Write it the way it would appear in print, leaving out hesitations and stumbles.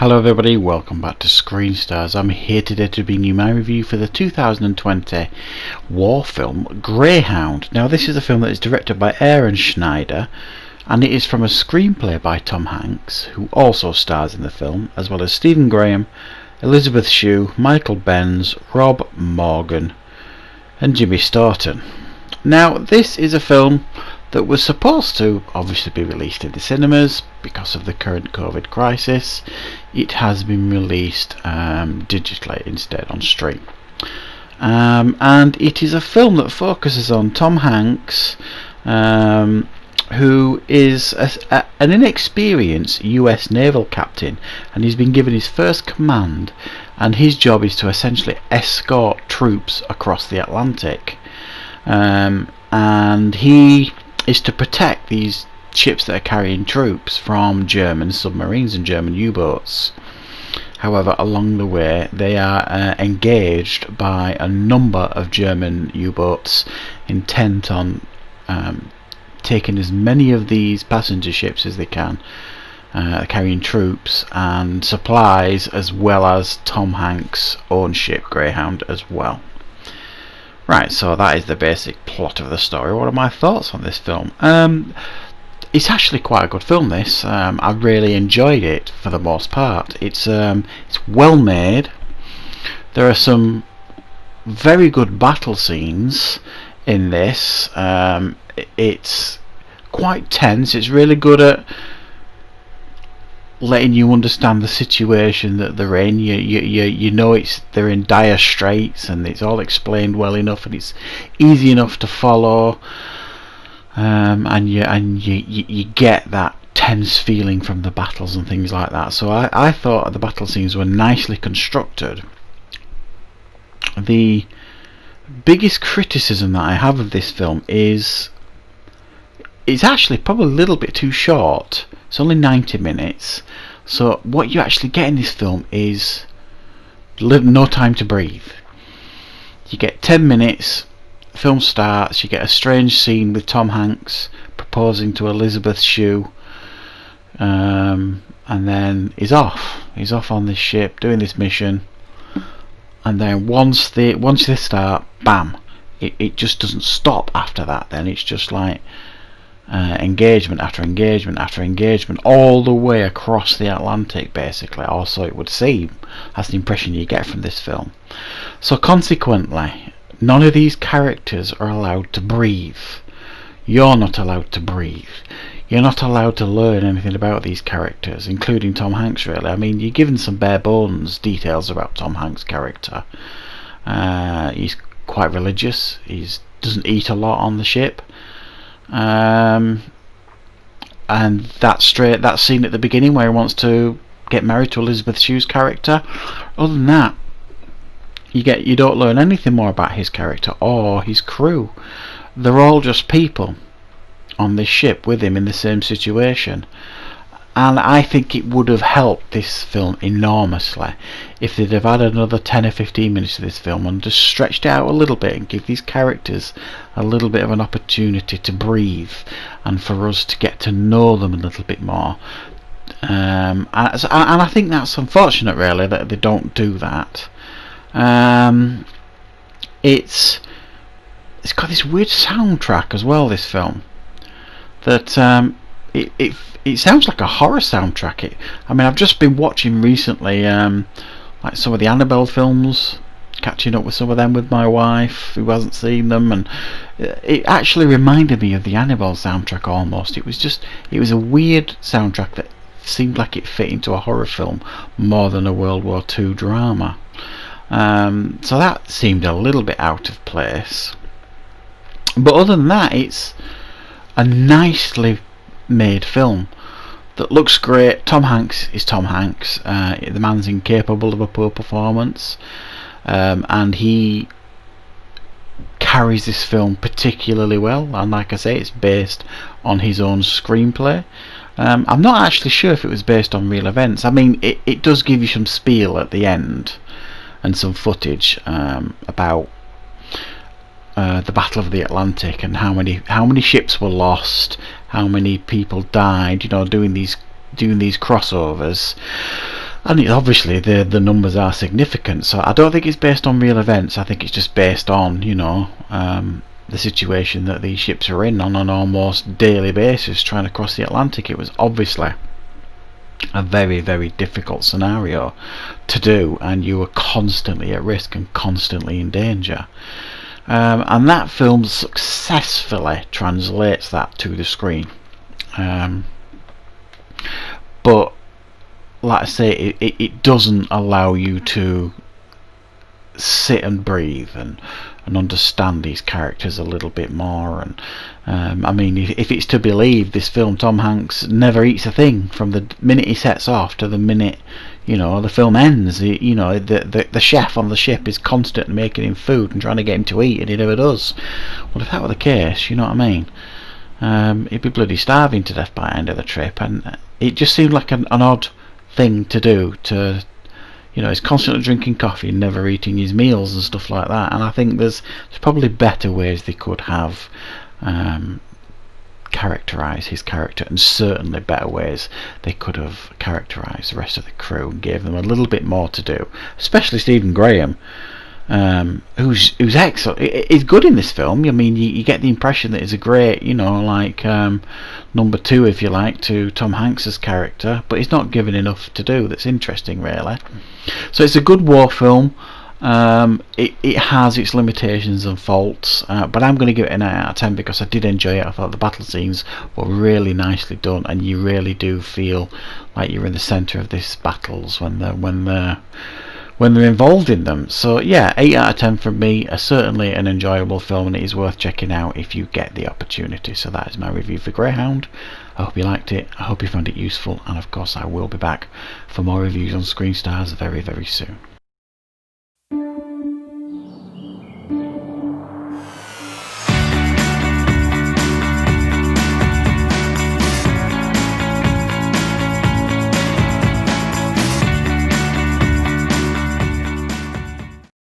Hello everybody, welcome back to Screen Stars. I'm here today to bring you my review for the 2020 war film Greyhound. Now this is a film that is directed by Aaron Schneider and it is from a screenplay by Tom Hanks, who also stars in the film, as well as Stephen Graham, Elizabeth Shue, Michael Benz, Rob Morgan and Jimmy Staunton. Now this is a film that was supposed to obviously be released in the cinemas because of the current COVID crisis. It has been released digitally instead on stream. And it is a film that focuses on Tom Hanks, who is an inexperienced US naval captain, and he's been given his first command, and his job is to essentially escort troops across the Atlantic. And he is to protect these ships that are carrying troops from German submarines and German U-boats. However, along the way they are engaged by a number of German U-boats intent on taking as many of these passenger ships as they can, carrying troops and supplies, as well as Tom Hanks' own ship Greyhound as well. Right, so that is the basic plot of the story. What are my thoughts on this film? It's actually quite a good film, this. I really enjoyed it for the most part. It's well made. There are some very good battle scenes in this. It's quite tense. It's really good at letting you understand the situation that they're in. You know they're in dire straits, and it's all explained well enough, and it's easy enough to follow. And you get that tense feeling from the battles and things like that. So I thought the battle scenes were nicely constructed. The biggest criticism that I have of this film is it's actually probably a little bit too short. It's only 90 minutes, so what you actually get in this film is no time to breathe. You get 10 minutes, film starts, you get a strange scene with Tom Hanks proposing to Elizabeth Shue, and then he's off on this ship doing this mission, and then once they start, bam, it just doesn't stop after that. Then it's just like engagement after engagement after engagement all the way across the Atlantic, basically, or so it would seem. That's the impression you get from this film. So consequently, none of these characters are allowed to breathe. You're not allowed to breathe. You're not allowed to learn anything about these characters, including Tom Hanks, really. I mean, you're given some bare bones details about Tom Hanks' character. He's quite religious. He doesn't eat a lot on the ship. And that scene at the beginning where he wants to get married to Elizabeth Shue's character, other than that, you don't learn anything more about his character or his crew. They're all just people on this ship with him in the same situation. And I think it would have helped this film enormously if they'd have had another 10 or 15 minutes of this film and just stretched it out a little bit and give these characters a little bit of an opportunity to breathe and for us to get to know them a little bit more. And I think that's unfortunate, really, that they don't do that. It's got this weird soundtrack as well, this film, that it sounds like a horror soundtrack. I mean, I've just been watching recently like some of the Annabelle films, catching up with some of them with my wife who hasn't seen them, and it actually reminded me of the Annabelle soundtrack almost. It was a weird soundtrack that seemed like it fit into a horror film more than a World War II drama. So that seemed a little bit out of place, but other than that, it's a nicely made film that looks great. Tom Hanks is Tom Hanks. The man's incapable of a poor performance, and he carries this film particularly well. And like I say, it's based on his own screenplay. I'm not actually sure if it was based on real events. I mean, it does give you some spiel at the end and some footage about the Battle of the Atlantic and how many ships were lost, how many people died, doing these crossovers. And obviously the numbers are significant, so I don't think it's based on real events. I think it's just based on, you know, the situation that these ships are in on an almost daily basis trying to cross the Atlantic. It was obviously a very, very difficult scenario to do, and you were constantly at risk and constantly in danger. And that film successfully translates that to the screen. But like I say, it doesn't allow you to sit and breathe and understand these characters a little bit more. And I mean, if it's to believe this film, Tom Hanks never eats a thing from the minute he sets off to the minute, you know, the film ends. You know, the chef on the ship is constantly making him food and trying to get him to eat, and he never does. Well, if that were the case, you know what I mean, he'd be bloody starving to death by the end of the trip. And it just seemed like an odd thing to do. To, you know, he's constantly drinking coffee and never eating his meals and stuff like that. And I think there's probably better ways they could have characterised his character, and certainly better ways they could have characterised the rest of the crew and gave them a little bit more to do, especially Stephen Graham, who's excellent. He's good in this film. I mean, you get the impression that he's a great, you know, like number two, if you like, to Tom Hanks's character, but he's not given enough to do that's interesting, really. So it's a good war film. It has its limitations and faults, but I'm going to give it an 8 out of 10 because I did enjoy it. I thought the battle scenes were really nicely done, and you really do feel like you're in the centre of these battles when they're involved in them. So yeah, 8 out of 10 from me. Certainly an enjoyable film, and it is worth checking out if you get the opportunity. So that is my review for Greyhound. I hope you liked it, I hope you found it useful, and of course I will be back for more reviews on Screen Stars very, very soon.